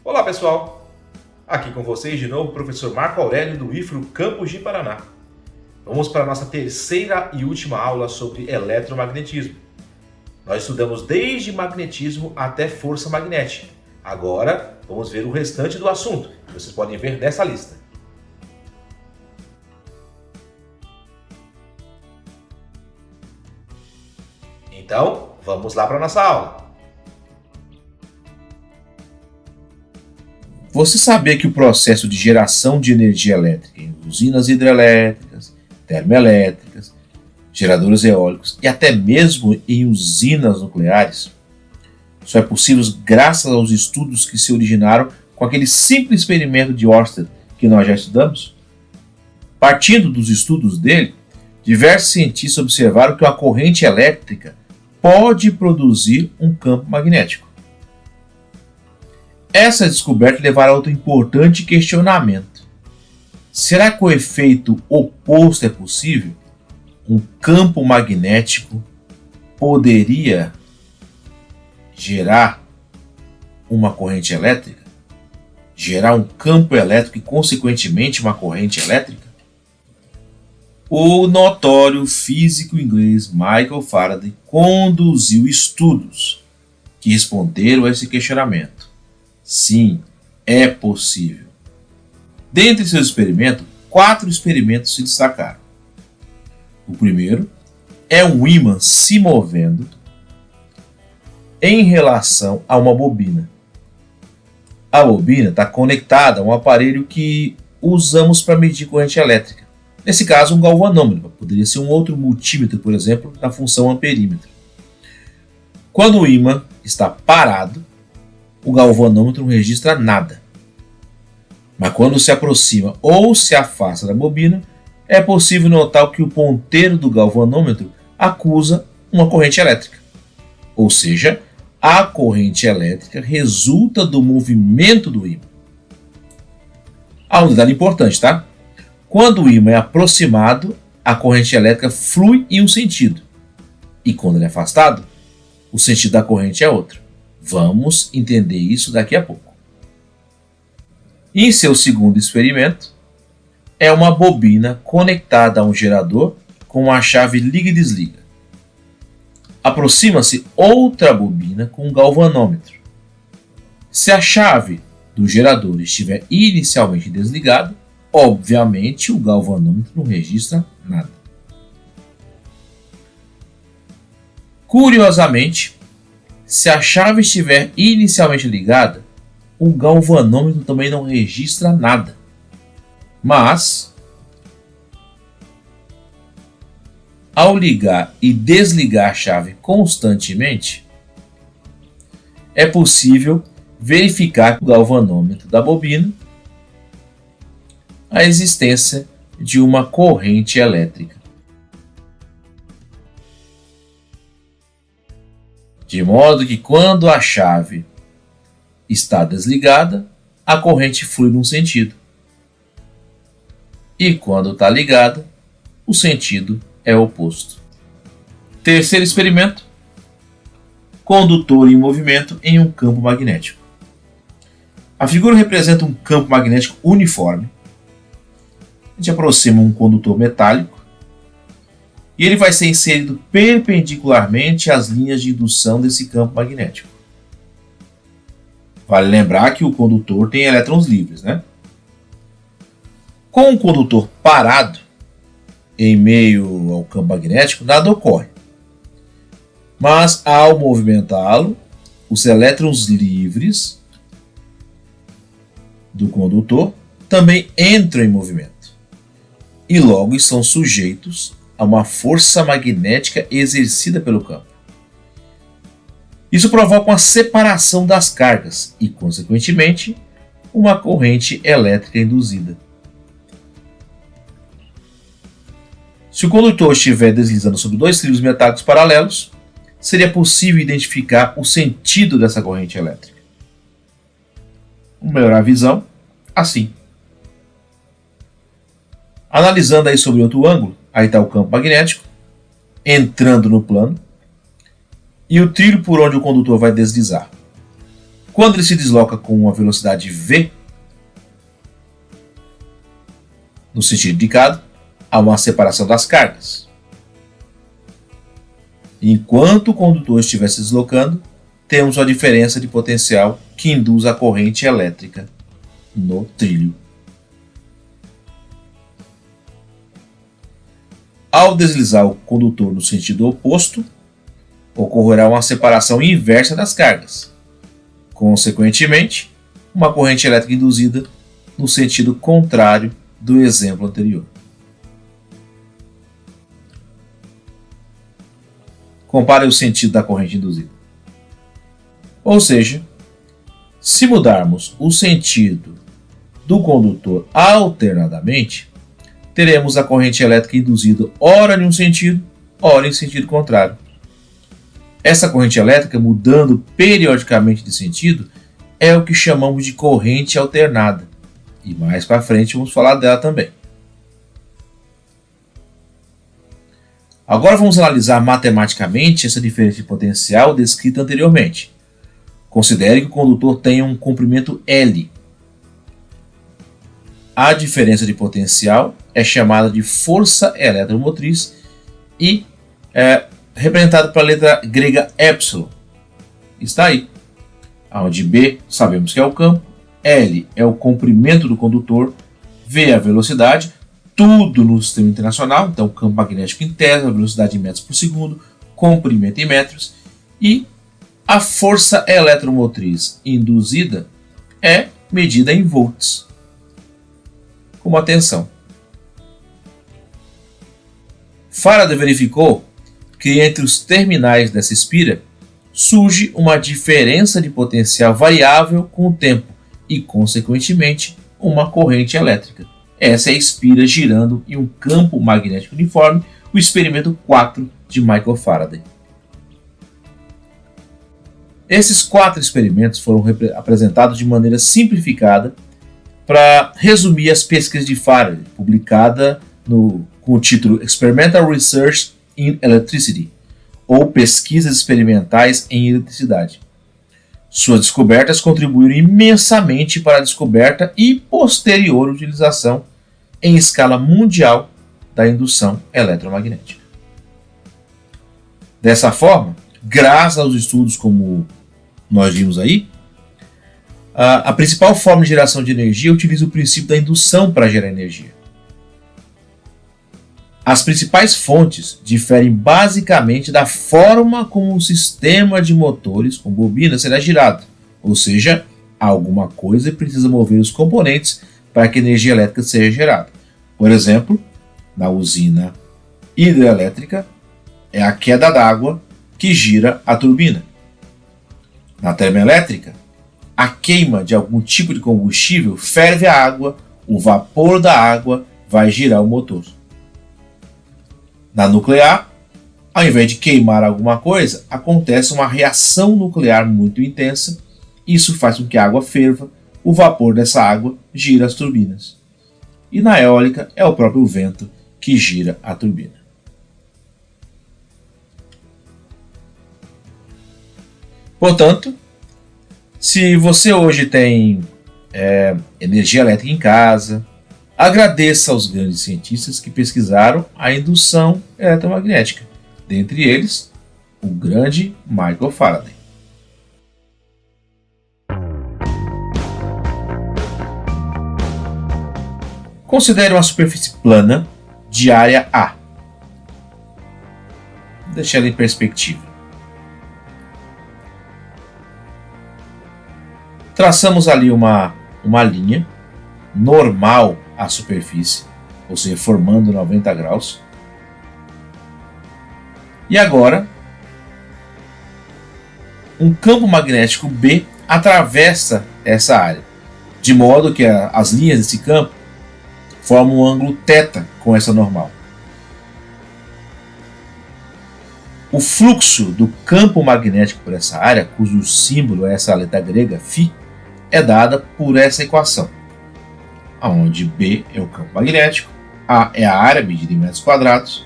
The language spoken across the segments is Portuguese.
Olá pessoal, aqui com vocês de novo o professor Marco Aurélio do IFRO Campus de Paraná. Vamos para a nossa terceira e última aula sobre eletromagnetismo. Nós estudamos desde magnetismo até força magnética. Agora vamos ver o restante do assunto, que vocês podem ver nessa lista. Então, vamos lá para a nossa aula. Você sabia que o processo de geração de energia elétrica em usinas hidrelétricas, termoelétricas, geradores eólicos e até mesmo em usinas nucleares só é possível graças aos estudos que se originaram com aquele simples experimento de Ørsted que nós já estudamos? Partindo dos estudos dele, diversos cientistas observaram que uma corrente elétrica pode produzir um campo magnético. Essa descoberta levará a outro importante questionamento. Será que o efeito oposto é possível? Um campo magnético poderia gerar uma corrente elétrica? Gerar um campo elétrico e, consequentemente, uma corrente elétrica? O notório físico inglês Michael Faraday conduziu estudos que responderam a esse questionamento. Sim, é possível. Dentre seus experimentos, 4 experimentos se destacaram. O primeiro é um ímã se movendo em relação a uma bobina. A bobina está conectada a um aparelho que usamos para medir corrente elétrica. Nesse caso, um galvanômetro. Poderia ser um outro multímetro, por exemplo, na função amperímetro. Quando o ímã está parado, o galvanômetro não registra nada. Mas quando se aproxima ou se afasta da bobina, é possível notar que o ponteiro do galvanômetro acusa uma corrente elétrica. Ou seja, a corrente elétrica resulta do movimento do ímã. Há um detalhe importante, tá? Quando o ímã é aproximado, a corrente elétrica flui em um sentido. E quando ele é afastado, o sentido da corrente é outro. Vamos entender isso daqui a pouco. Em seu segundo experimento, é uma bobina conectada a um gerador com uma chave liga e desliga. Aproxima-se outra bobina com um galvanômetro. Se a chave do gerador estiver inicialmente desligada, obviamente o galvanômetro não registra nada. Curiosamente, se a chave estiver inicialmente ligada, o galvanômetro também não registra nada. Mas, ao ligar e desligar a chave constantemente, é possível verificar no galvanômetro da bobina a existência de uma corrente elétrica. De modo que quando a chave está desligada, a corrente flui num sentido. E quando está ligada, o sentido é oposto. Terceiro experimento: condutor em movimento em um campo magnético. A figura representa um campo magnético uniforme. A gente aproxima um condutor metálico e ele vai ser inserido perpendicularmente às linhas de indução desse campo magnético. Vale lembrar que o condutor tem elétrons livres, né? Com o condutor parado em meio ao campo magnético, nada ocorre. Mas ao movimentá-lo, os elétrons livres do condutor também entram em movimento e logo estão sujeitos a uma força magnética exercida pelo campo. Isso provoca uma separação das cargas e, consequentemente, uma corrente elétrica induzida. Se o condutor estiver deslizando sobre 2 trilhos metálicos paralelos, seria possível identificar o sentido dessa corrente elétrica. Vamos melhorar a visão assim. Analisando aí sobre outro ângulo, aí está o campo magnético, entrando no plano, e o trilho por onde o condutor vai deslizar. Quando ele se desloca com uma velocidade v, no sentido indicado, há uma separação das cargas. Enquanto o condutor estiver se deslocando, temos uma diferença de potencial que induz a corrente elétrica no trilho. Ao deslizar o condutor no sentido oposto, ocorrerá uma separação inversa das cargas. Consequentemente, uma corrente elétrica induzida no sentido contrário do exemplo anterior. Compare o sentido da corrente induzida. Ou seja, se mudarmos o sentido do condutor alternadamente, teremos a corrente elétrica induzida ora em um sentido, ora em sentido contrário. Essa corrente elétrica, mudando periodicamente de sentido, é o que chamamos de corrente alternada. E mais para frente vamos falar dela também. Agora vamos analisar matematicamente essa diferença de potencial descrita anteriormente. Considere que o condutor tenha um comprimento L. A diferença de potencial é chamada de força eletromotriz e é representada pela letra grega epsilon. Está aí. Onde B sabemos que é o campo, L é o comprimento do condutor, V é a velocidade, tudo no sistema internacional, então campo magnético em Tesla, velocidade em metros por segundo, comprimento em metros, e a força eletromotriz induzida é medida em volts. Como atenção. Faraday verificou que entre os terminais dessa espira surge uma diferença de potencial variável com o tempo e, consequentemente, uma corrente elétrica. Essa é a espira girando em um campo magnético uniforme, o experimento 4 de Michael Faraday. Esses 4 experimentos foram apresentados de maneira simplificada para resumir as pesquisas de Faraday, publicada com o título Experimental Research in Electricity, ou Pesquisas Experimentais em Eletricidade. Suas descobertas contribuíram imensamente para a descoberta e posterior utilização em escala mundial da indução eletromagnética. Dessa forma, graças aos estudos como nós vimos aí, a principal forma de geração de energia utiliza o princípio da indução para gerar energia. As principais fontes diferem basicamente da forma como o sistema de motores com bobina será girado, ou seja, alguma coisa precisa mover os componentes para que a energia elétrica seja gerada. Por exemplo, na usina hidrelétrica, é a queda d'água que gira a turbina. Na termoelétrica, a queima de algum tipo de combustível ferve a água, o vapor da água vai girar o motor. Na nuclear, ao invés de queimar alguma coisa, acontece uma reação nuclear muito intensa. Isso faz com que a água ferva, o vapor dessa água gira as turbinas. E na eólica é o próprio vento que gira a turbina. Portanto, se você hoje tem energia elétrica em casa, agradeça aos grandes cientistas que pesquisaram a indução eletromagnética, dentre eles, o grande Michael Faraday. Considere uma superfície plana de área A. Vou deixar ela em perspectiva. Traçamos ali uma linha normal à superfície, ou seja, formando 90 graus. E agora, um campo magnético B atravessa essa área, de modo que as linhas desse campo formam um ângulo θ com essa normal. O fluxo do campo magnético por essa área, cujo símbolo é essa letra grega φ, é dada por essa equação, onde B é o campo magnético, A é a área medida em metros quadrados,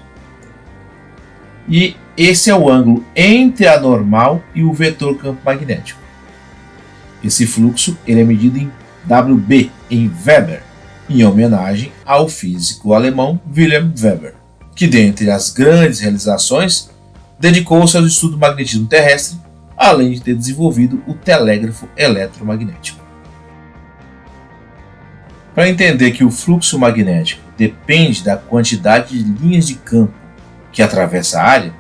e esse é o ângulo entre a normal e o vetor campo magnético. Esse fluxo ele é medido em WB, em Weber, em homenagem ao físico alemão Wilhelm Weber, que dentre as grandes realizações dedicou-se ao estudo do magnetismo terrestre, além de ter desenvolvido o telégrafo eletromagnético. Para entender que o fluxo magnético depende da quantidade de linhas de campo que atravessa a área,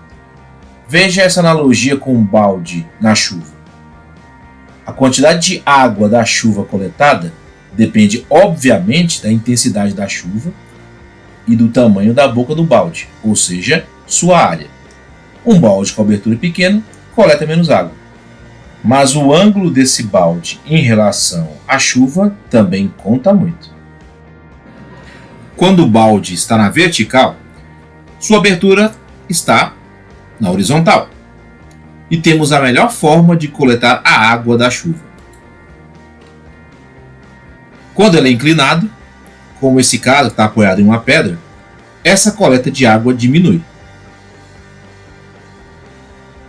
veja essa analogia com um balde na chuva. A quantidade de água da chuva coletada depende, obviamente, da intensidade da chuva e do tamanho da boca do balde, ou seja, sua área. Um balde com abertura pequena coleta menos água. Mas o ângulo desse balde em relação à chuva também conta muito. Quando o balde está na vertical, sua abertura está na horizontal. E temos a melhor forma de coletar a água da chuva. Quando ele é inclinado, como esse caso está apoiado em uma pedra, essa coleta de água diminui.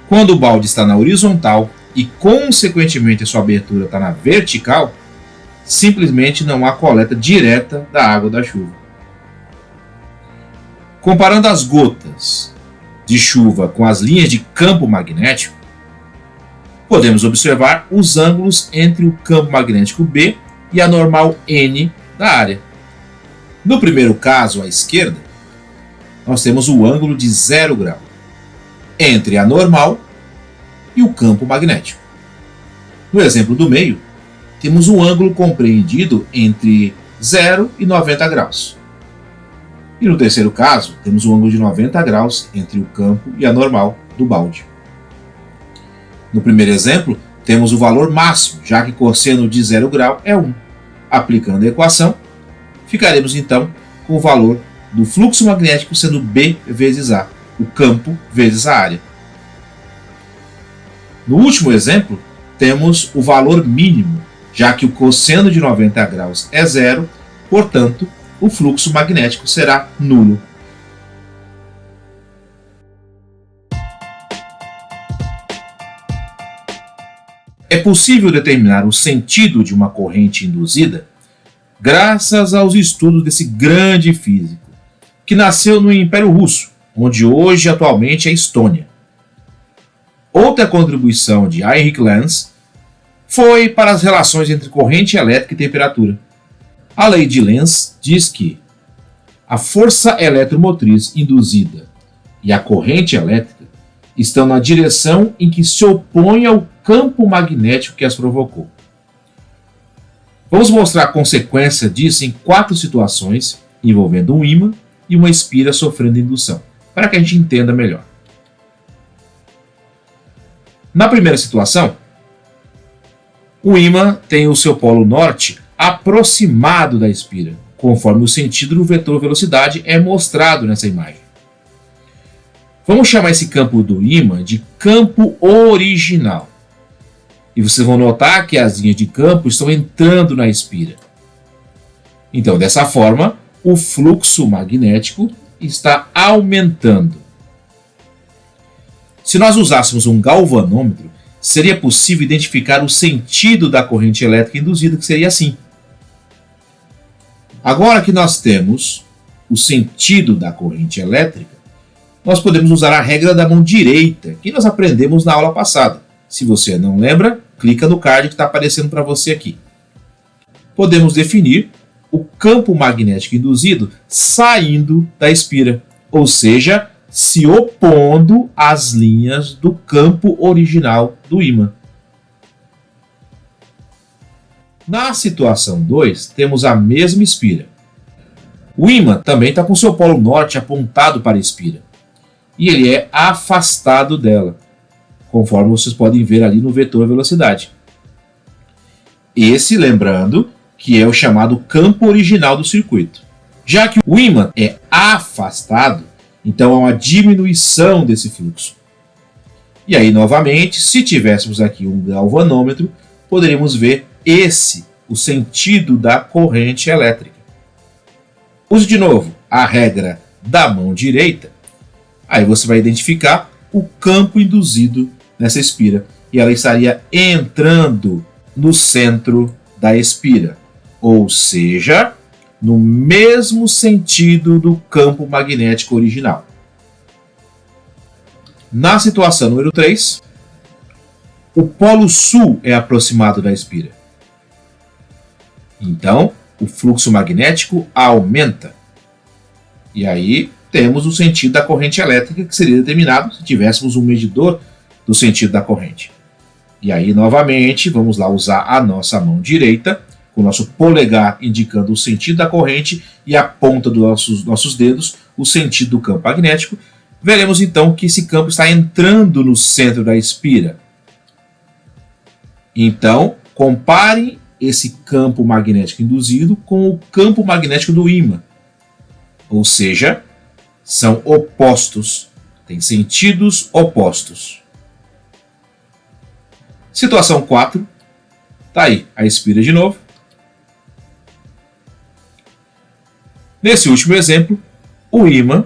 Quando o balde está na horizontal e, consequentemente, a sua abertura está na vertical, simplesmente não há coleta direta da água da chuva. Comparando as gotas de chuva com as linhas de campo magnético, podemos observar os ângulos entre o campo magnético B e a normal N da área. No primeiro caso, à esquerda, nós temos o ângulo de 0 grau entre a normal e o campo magnético. No exemplo do meio, temos um ângulo compreendido entre 0 e 90 graus. E no terceiro caso, temos um ângulo de 90 graus entre o campo e a normal do balde. No primeiro exemplo, temos o valor máximo, já que cosseno de 0 grau é 1. Aplicando a equação, ficaremos então com o valor do fluxo magnético sendo B vezes A, o campo vezes a área. No último exemplo, temos o valor mínimo, já que o cosseno de 90 graus é 0, portanto, o fluxo magnético será nulo. É possível determinar o sentido de uma corrente induzida graças aos estudos desse grande físico, que nasceu no Império Russo, onde hoje atualmente é Estônia. Outra contribuição de Heinrich Lenz foi para as relações entre corrente elétrica e temperatura. A lei de Lenz diz que a força eletromotriz induzida e a corrente elétrica estão na direção em que se opõe ao campo magnético que as provocou. Vamos mostrar a consequência disso em 4 situações envolvendo um ímã e uma espira sofrendo indução, para que a gente entenda melhor. Na primeira situação, o ímã tem o seu polo norte aproximado da espira, conforme o sentido do vetor velocidade é mostrado nessa imagem. Vamos chamar esse campo do ímã de campo original. E vocês vão notar que as linhas de campo estão entrando na espira. Então, dessa forma, o fluxo magnético está aumentando. Se nós usássemos um galvanômetro, seria possível identificar o sentido da corrente elétrica induzida, que seria assim. Agora que nós temos o sentido da corrente elétrica, nós podemos usar a regra da mão direita, que nós aprendemos na aula passada. Se você não lembra, clica no card que está aparecendo para você aqui. Podemos definir o campo magnético induzido saindo da espira, ou seja, se opondo às linhas do campo original do ímã. Na situação 2, temos a mesma espira. O ímã também está com seu polo norte apontado para a espira, e ele é afastado dela, conforme vocês podem ver ali no vetor velocidade. Esse, lembrando, que é o chamado campo original do circuito. Já que o ímã é afastado, então há uma diminuição desse fluxo. E aí, novamente, se tivéssemos aqui um galvanômetro, poderíamos ver o sentido da corrente elétrica. Use de novo a regra da mão direita, aí você vai identificar o campo induzido nessa espira, e ela estaria entrando no centro da espira, ou seja, no mesmo sentido do campo magnético original. Na situação número 3, o polo sul é aproximado da espira. Então, o fluxo magnético aumenta. E aí temos o sentido da corrente elétrica, que seria determinado se tivéssemos um medidor do sentido da corrente. E aí, novamente, vamos lá usar a nossa mão direita, com o nosso polegar indicando o sentido da corrente e a ponta dos nossos dedos o sentido do campo magnético. Veremos então que esse campo está entrando no centro da espira. Então, compare esse campo magnético induzido com o campo magnético do ímã. Ou seja, são opostos, têm sentidos opostos. Situação 4. Está aí a espira de novo. Nesse último exemplo, o ímã,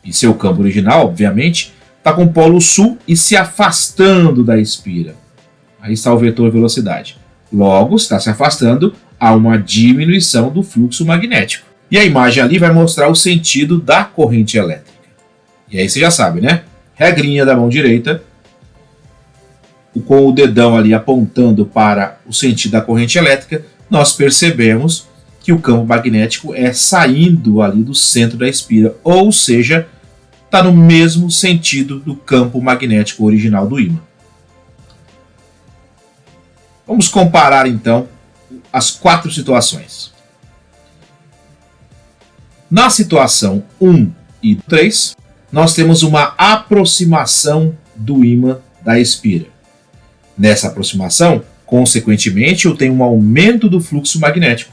e seu campo original, obviamente, está com o polo sul e se afastando da espira. Aí está o vetor velocidade. Logo, está se afastando, há uma diminuição do fluxo magnético. E a imagem ali vai mostrar o sentido da corrente elétrica. E aí você já sabe, né? Regrinha da mão direita, com o dedão ali apontando para o sentido da corrente elétrica, nós percebemos que o campo magnético é saindo ali do centro da espira, ou seja, está no mesmo sentido do campo magnético original do ímã. Vamos comparar então as 4 situações. Na situação 1 e 3, nós temos uma aproximação do ímã da espira. Nessa aproximação, consequentemente, eu tenho um aumento do fluxo magnético.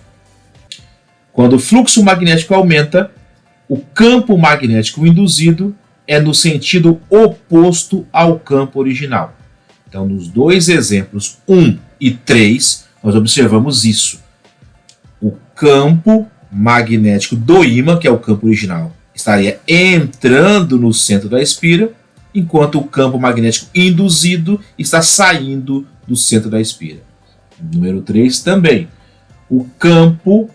Quando o fluxo magnético aumenta, o campo magnético induzido é no sentido oposto ao campo original. Então, nos 2 exemplos 1 e 3, nós observamos isso. O campo magnético do ímã, que é o campo original, estaria entrando no centro da espira, enquanto o campo magnético induzido está saindo do centro da espira. Número 3 também. O campo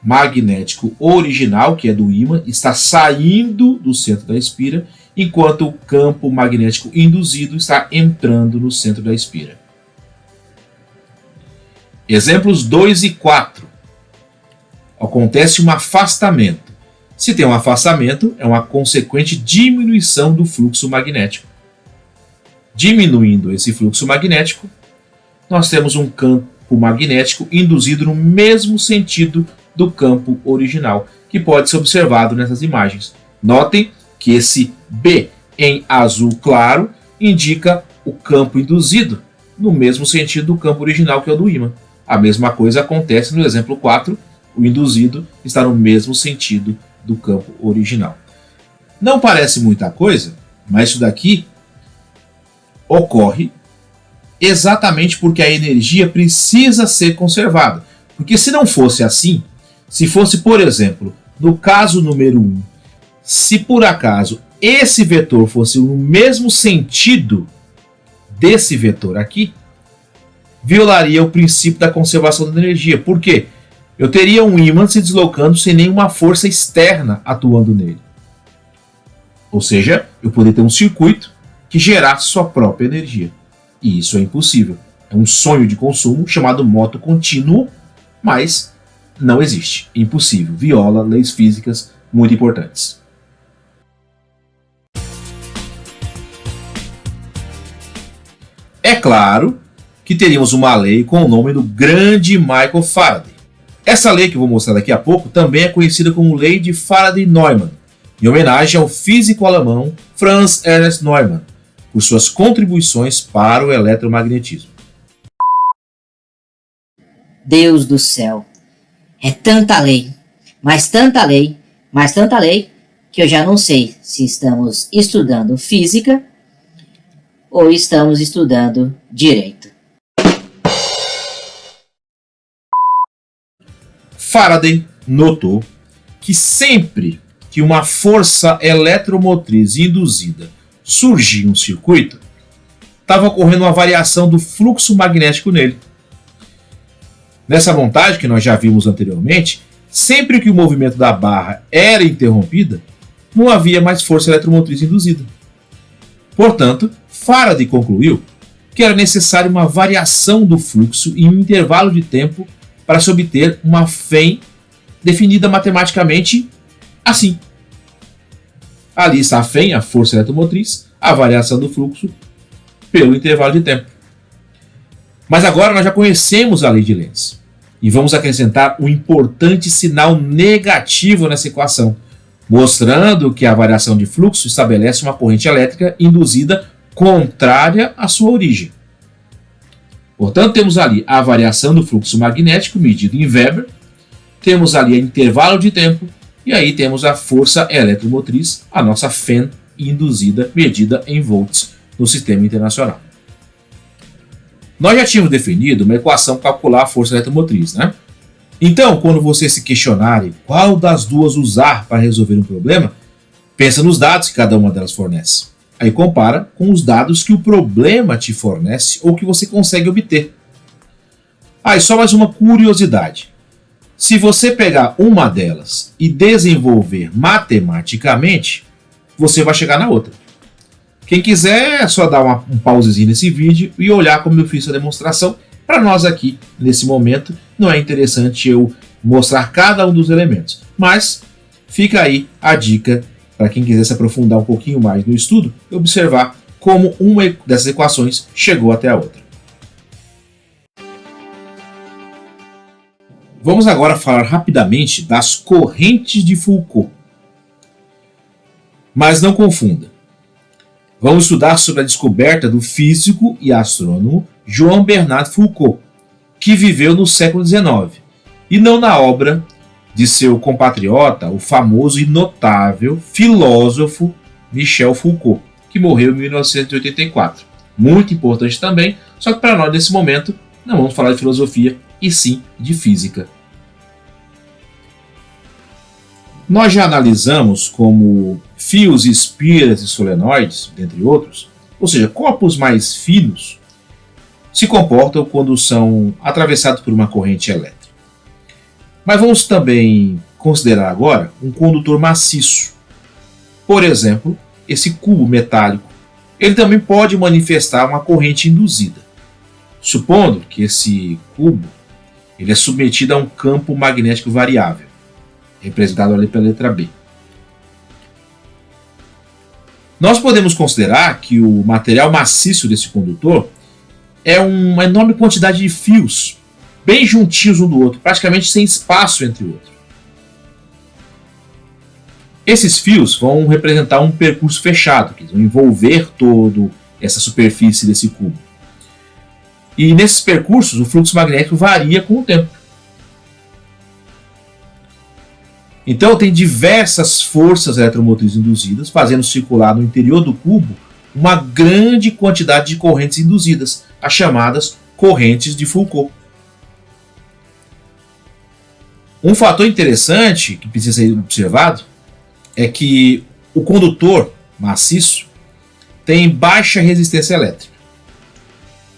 magnético original, que é do ímã, está saindo do centro da espira, enquanto o campo magnético induzido está entrando no centro da espira. Exemplos 2 e 4. Acontece um afastamento. Se tem um afastamento, é uma consequente diminuição do fluxo magnético. Diminuindo esse fluxo magnético, nós temos um campo magnético induzido no mesmo sentido do campo original, que pode ser observado nessas imagens. Notem que esse B em azul claro indica o campo induzido no mesmo sentido do campo original, que é o do ímã. A mesma coisa acontece no exemplo 4, o induzido está no mesmo sentido do campo original. Não parece muita coisa, mas isso daqui ocorre exatamente porque a energia precisa ser conservada. Porque se não fosse assim, se fosse, por exemplo, no caso número 1, se por acaso esse vetor fosse no mesmo sentido desse vetor aqui, violaria o princípio da conservação da energia. Por quê? Eu teria um ímã se deslocando sem nenhuma força externa atuando nele. Ou seja, eu poderia ter um circuito que gerasse sua própria energia. E isso é impossível. É um sonho de consumo chamado moto contínuo, mas não existe. Impossível. Viola leis físicas muito importantes. É claro que teríamos uma lei com o nome do grande Michael Faraday. Essa lei que eu vou mostrar daqui a pouco também é conhecida como Lei de Faraday-Neumann, em homenagem ao físico alemão Franz Ernst Neumann, por suas contribuições para o eletromagnetismo. Deus do céu, é tanta lei, mais tanta lei, mais tanta lei, que eu já não sei se estamos estudando física ou estamos estudando direito. Faraday notou que sempre que uma força eletromotriz induzida surgia um circuito, estava ocorrendo uma variação do fluxo magnético nele. Nessa montagem que nós já vimos anteriormente, sempre que o movimento da barra era interrompida, não havia mais força eletromotriz induzida. Portanto, Faraday concluiu que era necessária uma variação do fluxo em um intervalo de tempo para se obter uma FEM definida matematicamente assim. Ali está a FEM, a força eletromotriz, a variação do fluxo pelo intervalo de tempo. Mas agora nós já conhecemos a lei de Lenz e vamos acrescentar um importante sinal negativo nessa equação, mostrando que a variação de fluxo estabelece uma corrente elétrica induzida contrária à sua origem. Portanto, temos ali a variação do fluxo magnético medido em Weber, temos ali o intervalo de tempo e aí temos a força eletromotriz, a nossa FEM induzida medida em volts no sistema internacional. Nós já tínhamos definido uma equação para calcular a força eletromotriz, né? Então, quando vocês se questionarem qual das duas usar para resolver um problema, pensa nos dados que cada uma delas fornece. Aí compara com os dados que o problema te fornece ou que você consegue obter. E só mais uma curiosidade. Se você pegar uma delas e desenvolver matematicamente, você vai chegar na outra. Quem quiser é só dar um pausezinho nesse vídeo e olhar como eu fiz a demonstração. Para nós aqui, nesse momento, não é interessante eu mostrar cada um dos elementos. Mas fica aí a dica para quem quiser se aprofundar um pouquinho mais no estudo e observar como uma dessas equações chegou até a outra. Vamos agora falar rapidamente das correntes de Foucault. Mas não confunda. Vamos estudar sobre a descoberta do físico e astrônomo João Bernard Foucault, que viveu no século XIX, e não na obra de seu compatriota, o famoso e notável filósofo Michel Foucault, que morreu em 1984. Muito importante também, só que para nós nesse momento não vamos falar de filosofia, e sim de física. Nós já analisamos como fios, espiras e solenoides, dentre outros, ou seja, corpos mais finos, se comportam quando são atravessados por uma corrente elétrica. Mas vamos também considerar agora um condutor maciço. Por exemplo, esse cubo metálico. Ele também pode manifestar uma corrente induzida, supondo que esse cubo ele é submetido a um campo magnético variável, representado ali pela letra B. Nós podemos considerar que o material maciço desse condutor é uma enorme quantidade de fios, bem juntinhos um do outro, praticamente sem espaço entre o outro. Esses fios vão representar um percurso fechado, que vão envolver toda essa superfície desse cubo. E nesses percursos, o fluxo magnético varia com o tempo. Então, tem diversas forças eletromotrizes induzidas, fazendo circular no interior do cubo uma grande quantidade de correntes induzidas, as chamadas correntes de Foucault. Um fator interessante que precisa ser observado é que o condutor maciço tem baixa resistência elétrica,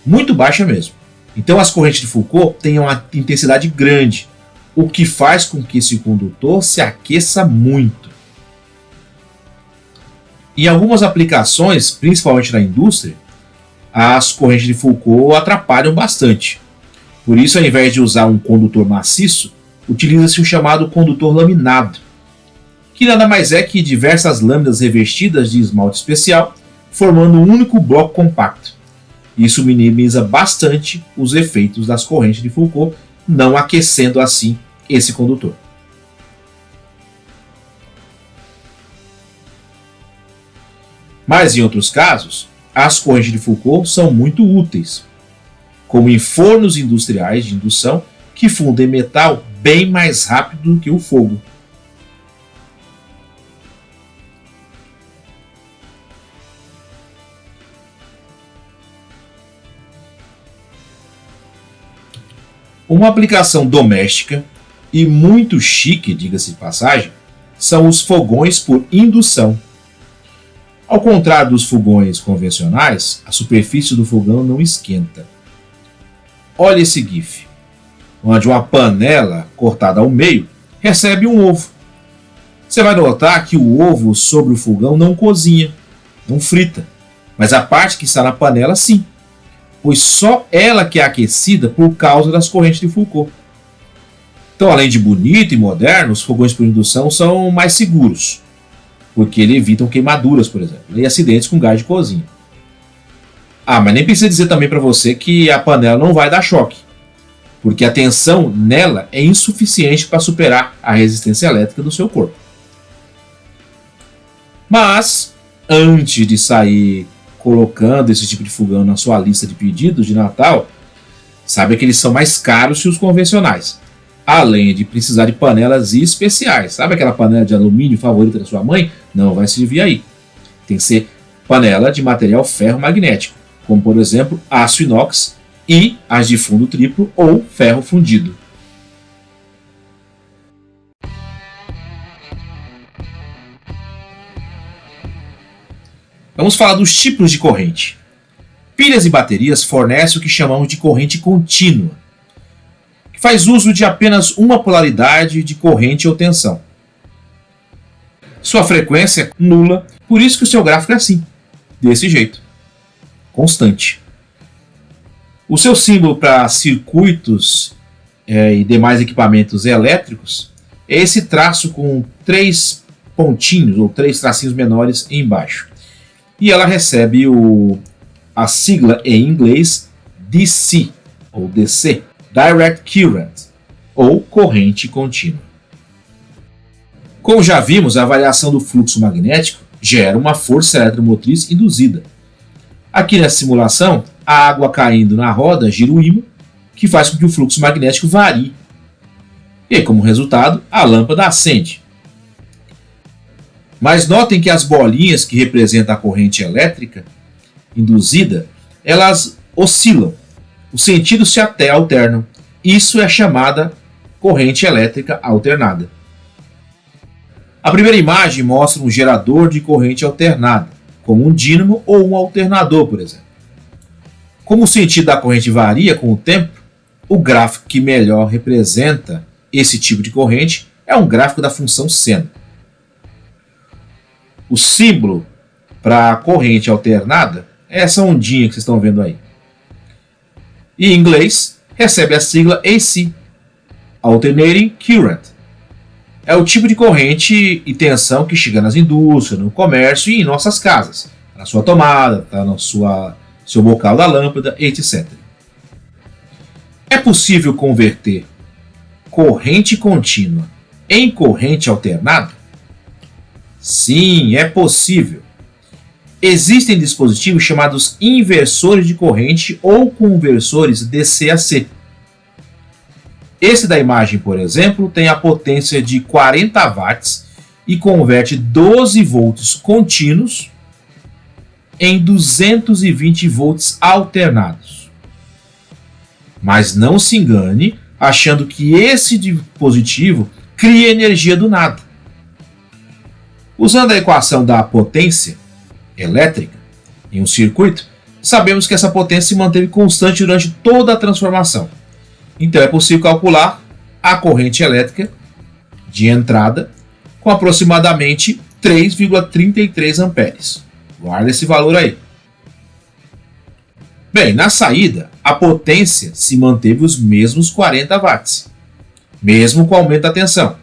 muito baixa mesmo. Então as correntes de Foucault têm uma intensidade grande, o que faz com que esse condutor se aqueça muito. Em algumas aplicações, principalmente na indústria, as correntes de Foucault atrapalham bastante. Por isso, ao invés de usar um condutor maciço, utiliza-se o chamado condutor laminado, que nada mais é que diversas lâminas revestidas de esmalte especial, formando um único bloco compacto. Isso minimiza bastante os efeitos das correntes de Foucault, não aquecendo assim esse condutor. Mas em outros casos, as correntes de Foucault são muito úteis, como em fornos industriais de indução que fundem metal bem mais rápido do que o fogo. Uma aplicação doméstica e muito chique, diga-se de passagem, são os fogões por indução. Ao contrário dos fogões convencionais, a superfície do fogão não esquenta. Olha esse GIF. onde uma panela cortada ao meio recebe um ovo. Você vai notar que o ovo sobre o fogão não cozinha, não frita, mas a parte que está na panela sim, pois só ela que é aquecida por causa das correntes de Foucault. Então, além de bonito e moderno, os fogões por indução são mais seguros, porque eles evitam queimaduras, por exemplo, e acidentes com gás de cozinha. Mas nem precisa dizer também para você que a panela não vai dar choque, porque a tensão nela é insuficiente para superar a resistência elétrica do seu corpo. Mas, antes de sair colocando esse tipo de fogão na sua lista de pedidos de Natal, saiba que eles são mais caros que os convencionais, além de precisar de panelas especiais. Sabe aquela panela de alumínio favorita da sua mãe? Não vai servir aí. Tem que ser panela de material ferro-magnético, como por exemplo aço inox e as de fundo triplo ou ferro fundido. Vamos falar dos tipos de corrente. Pilhas e baterias fornecem o que chamamos de corrente contínua, que faz uso de apenas uma polaridade de corrente ou tensão. Sua frequência é nula, por isso que o seu gráfico é assim, desse jeito, constante. O seu símbolo para circuitos e demais equipamentos elétricos é esse traço com 3 pontinhos ou 3 tracinhos menores embaixo. E ela recebe a sigla em inglês DC, ou DC, Direct Current, ou corrente contínua. Como já vimos, a variação do fluxo magnético gera uma força eletromotriz induzida. Aqui nessa simulação, a água caindo na roda gira o ímã, que faz com que o fluxo magnético varie. E, como resultado, a lâmpada acende. Mas notem que as bolinhas que representam a corrente elétrica induzida, elas oscilam. Os sentidos se até alternam. Isso é chamada corrente elétrica alternada. A primeira imagem mostra um gerador de corrente alternada, como um dínamo ou um alternador, por exemplo. Como o sentido da corrente varia com o tempo, o gráfico que melhor representa esse tipo de corrente é um gráfico da função seno. O símbolo para a corrente alternada é essa ondinha que vocês estão vendo aí. E em inglês, recebe a sigla AC, Alternating Current. É o tipo de corrente e tensão que chega nas indústrias, no comércio e em nossas casas. Na sua tomada, no seu bocal da lâmpada, etc. É possível converter corrente contínua em corrente alternada? Sim, é possível. Existem dispositivos chamados inversores de corrente ou conversores DC-AC. Esse da imagem, por exemplo, tem a potência de 40 watts e converte 12 volts contínuos em 220 volts alternados. Mas não se engane achando que esse dispositivo cria energia do nada. Usando a equação da potência elétrica em um circuito, sabemos que essa potência se manteve constante durante toda a transformação. Então é possível calcular a corrente elétrica de entrada com aproximadamente 3,33 amperes. Guarda esse valor aí. Bem, na saída, a potência se manteve os mesmos 40 watts, mesmo com o aumento da tensão.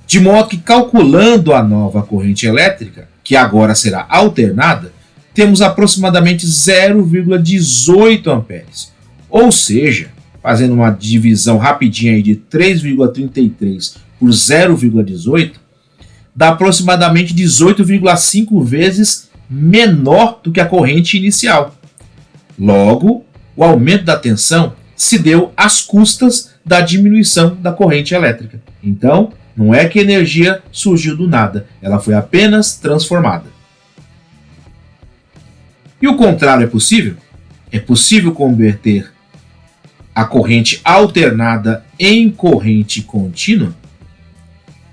De modo que, calculando a nova corrente elétrica, que agora será alternada, temos aproximadamente 0,18 amperes. Ou seja, fazendo uma divisão rapidinha aí de 3,33 por 0,18, dá aproximadamente 18,5 vezes menor do que a corrente inicial. Logo, o aumento da tensão se deu às custas da diminuição da corrente elétrica. Então, não é que a energia surgiu do nada, ela foi apenas transformada. E o contrário é possível? É possível converter a corrente alternada em corrente contínua?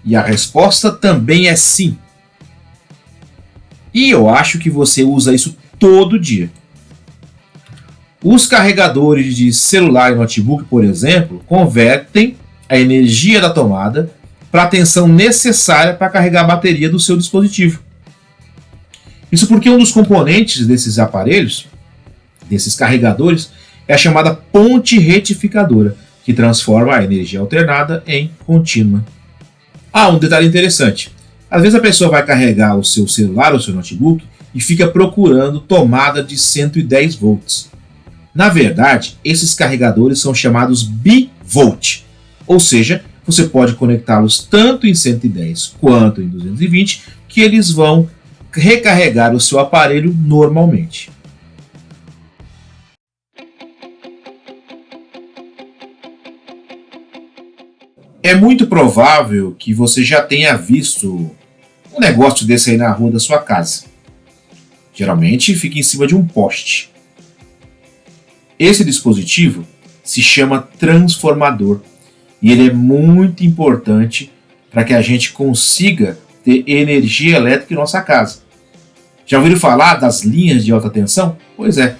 E a resposta também é sim. E eu acho que você usa isso todo dia. Os carregadores de celular e notebook, por exemplo, convertem a energia da tomada para a tensão necessária para carregar a bateria do seu dispositivo. Isso porque um dos componentes desses aparelhos, desses carregadores, é a chamada ponte retificadora, que transforma a energia alternada em contínua. Um detalhe interessante. Às vezes a pessoa vai carregar o seu celular ou o seu notebook e fica procurando tomada de 110 volts. Na verdade, esses carregadores são chamados bivolt, ou seja, você pode conectá-los tanto em 110 quanto em 220, que eles vão recarregar o seu aparelho normalmente. É muito provável que você já tenha visto um negócio desse aí na rua da sua casa. Geralmente fica em cima de um poste. Esse dispositivo se chama transformador e ele é muito importante para que a gente consiga ter energia elétrica em nossa casa. Já ouviram falar das linhas de alta tensão? Pois é,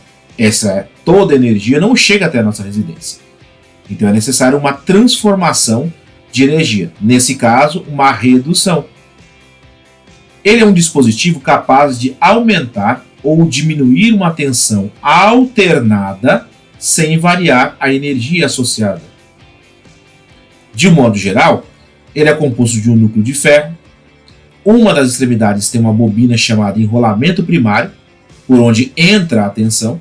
toda a energia não chega até a nossa residência. Então é necessário uma transformação de energia, nesse caso, uma redução. Ele é um dispositivo capaz de aumentar ou diminuir uma tensão alternada sem variar a energia associada. De um modo geral, ele é composto de um núcleo de ferro. Uma das extremidades tem uma bobina chamada enrolamento primário, por onde entra a tensão.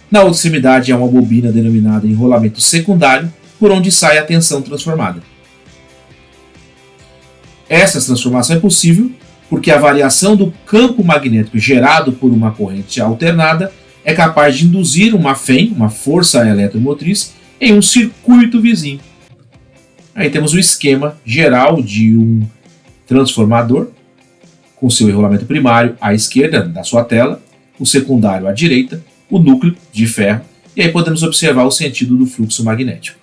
Na outra extremidade há uma bobina denominada enrolamento secundário, por onde sai a tensão transformada. Essa transformação é possível porque a variação do campo magnético gerado por uma corrente alternada é capaz de induzir uma FEM, uma força eletromotriz, em um circuito vizinho. Aí temos o esquema geral de um transformador, com seu enrolamento primário à esquerda da sua tela, o secundário à direita, o núcleo de ferro, e aí podemos observar o sentido do fluxo magnético.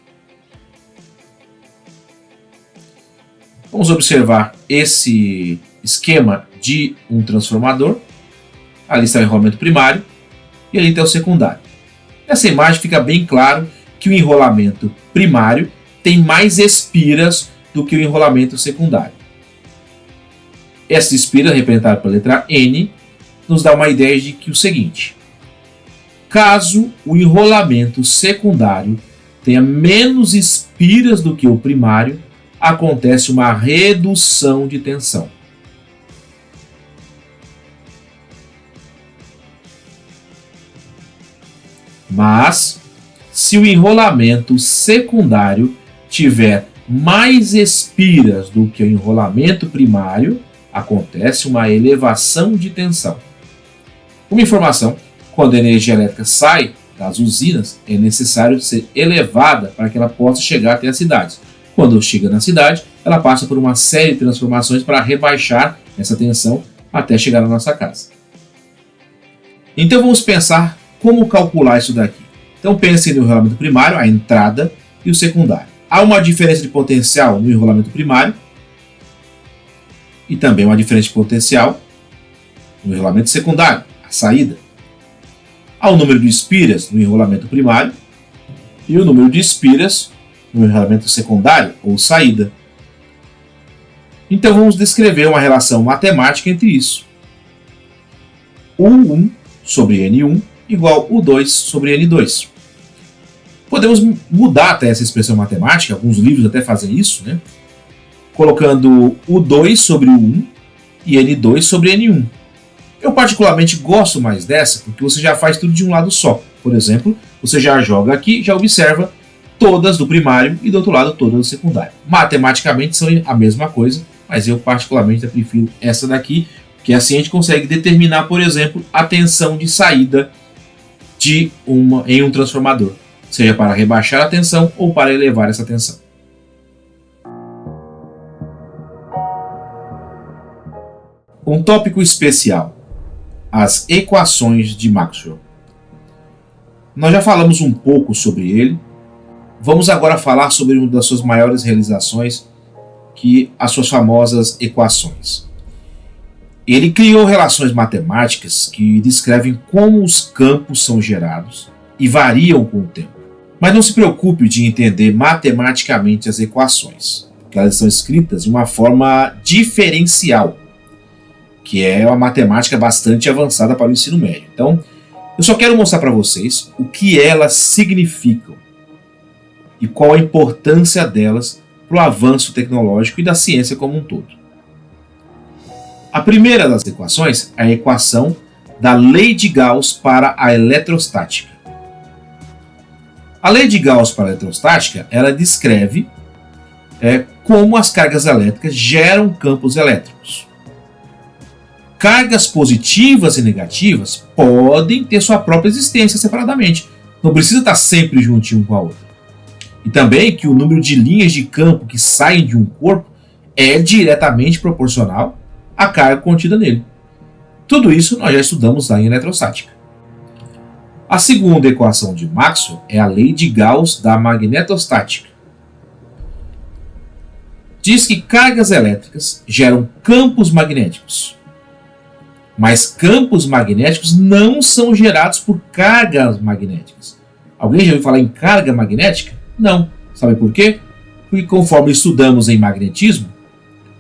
Vamos observar esse esquema de um transformador. Ali está o enrolamento primário e ali está o secundário. Nessa imagem fica bem claro que o enrolamento primário tem mais espiras do que o enrolamento secundário. Essa espira, representada pela letra N, nos dá uma ideia de que o seguinte: caso o enrolamento secundário tenha menos espiras do que o primário, acontece uma redução de tensão. Mas, se o enrolamento secundário tiver mais espiras do que o enrolamento primário, acontece uma elevação de tensão. Uma informação: quando a energia elétrica sai das usinas, é necessário ser elevada para que ela possa chegar até as cidades. Quando chega na cidade, ela passa por uma série de transformações para rebaixar essa tensão até chegar na nossa casa. Então vamos pensar como calcular isso daqui. Então pense no enrolamento primário, a entrada, e o secundário. Há uma diferença de potencial no enrolamento primário e também uma diferença de potencial no enrolamento secundário, a saída. Há o número de espiras no enrolamento primário e o número de espiras no enrolamento secundário ou saída. Então vamos descrever uma relação matemática entre isso. U1 sobre N1 igual U2 sobre N2. Podemos mudar até essa expressão matemática, alguns livros até fazem isso, né? Colocando U2 sobre U1 e N2 sobre N1. Eu particularmente gosto mais dessa porque você já faz tudo de um lado só. Por exemplo, você já joga aqui, já observa todas do primário e do outro lado todas do secundário. Matematicamente são a mesma coisa, mas eu particularmente prefiro essa daqui, porque assim a gente consegue determinar, por exemplo, a tensão de saída em um transformador, seja para rebaixar a tensão ou para elevar essa tensão. Um tópico especial: as equações de Maxwell. Nós já falamos um pouco sobre ele. Vamos agora falar sobre uma das suas maiores realizações, que as suas famosas equações. Ele criou relações matemáticas que descrevem como os campos são gerados e variam com o tempo. Mas não se preocupe de entender matematicamente as equações, porque elas são escritas de uma forma diferencial, que é uma matemática bastante avançada para o ensino médio. Então, eu só quero mostrar para vocês o que elas significam e qual a importância delas para o avanço tecnológico e da ciência como um todo. A primeira das equações é a equação da lei de Gauss para a eletrostática. A lei de Gauss para a eletrostática, ela descreve como as cargas elétricas geram campos elétricos. Cargas positivas e negativas podem ter sua própria existência separadamente. Não precisa estar sempre juntinho com a outra. E também que o número de linhas de campo que saem de um corpo é diretamente proporcional à carga contida nele. Tudo isso nós já estudamos lá em eletrostática. A segunda equação de Maxwell é a lei de Gauss da magnetostática. Diz que cargas elétricas geram campos magnéticos. Mas campos magnéticos não são gerados por cargas magnéticas. Alguém já ouviu falar em carga magnética? Não. Sabe por quê? Porque conforme estudamos em magnetismo,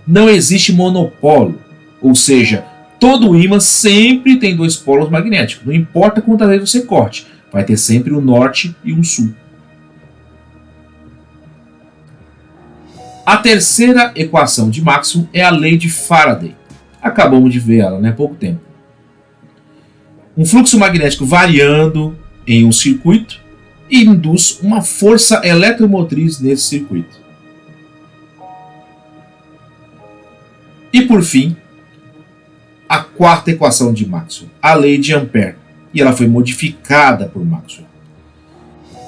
não existe monopolo. Ou seja, todo ímã sempre tem dois polos magnéticos. Não importa quantas vezes você corte, vai ter sempre um norte e um sul. A terceira equação de Maxwell é a lei de Faraday. Acabamos de ver ela há pouco tempo. Um fluxo magnético variando em um circuito induz uma força eletromotriz nesse circuito. E por fim, a quarta equação de Maxwell, a lei de Ampère, e ela foi modificada por Maxwell.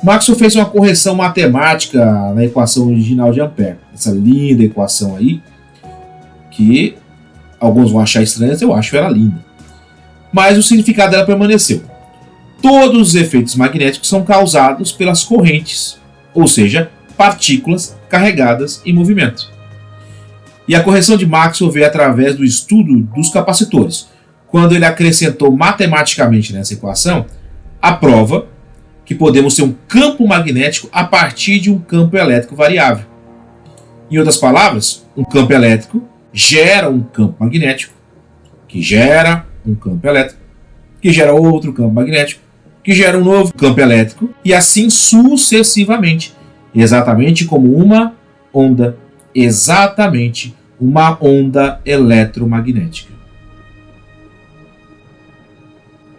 Maxwell fez uma correção matemática na equação original de Ampère, essa linda equação aí, que alguns vão achar estranha, eu acho ela linda. Mas o significado dela permaneceu. Todos os efeitos magnéticos são causados pelas correntes, ou seja, partículas carregadas em movimento. E a correção de Maxwell veio através do estudo dos capacitores, quando ele acrescentou matematicamente nessa equação a prova que podemos ter um campo magnético a partir de um campo elétrico variável. Em outras palavras, um campo elétrico gera um campo magnético, que gera um campo elétrico, que gera outro campo magnético, que gera um novo campo elétrico, e assim sucessivamente, exatamente como uma onda, exatamente uma onda eletromagnética.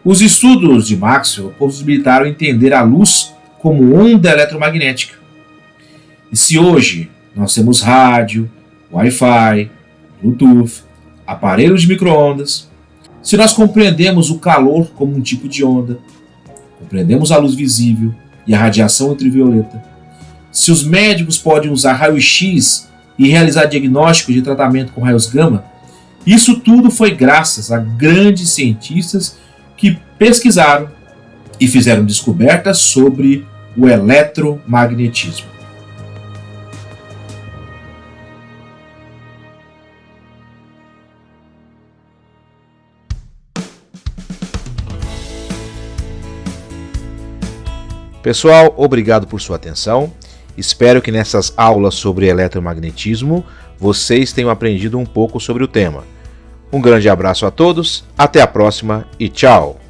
Os estudos de Maxwell possibilitaram entender a luz como onda eletromagnética. E se hoje nós temos rádio, Wi-Fi, Bluetooth, aparelhos de micro-ondas, se nós compreendemos o calor como um tipo de onda, compreendemos a luz visível e a radiação ultravioleta, se os médicos podem usar raio-x e realizar diagnóstico de tratamento com raios gama, isso tudo foi graças a grandes cientistas que pesquisaram e fizeram descobertas sobre o eletromagnetismo. Pessoal, obrigado por sua atenção. Espero que nessas aulas sobre eletromagnetismo vocês tenham aprendido um pouco sobre o tema. Um grande abraço a todos, até a próxima e tchau!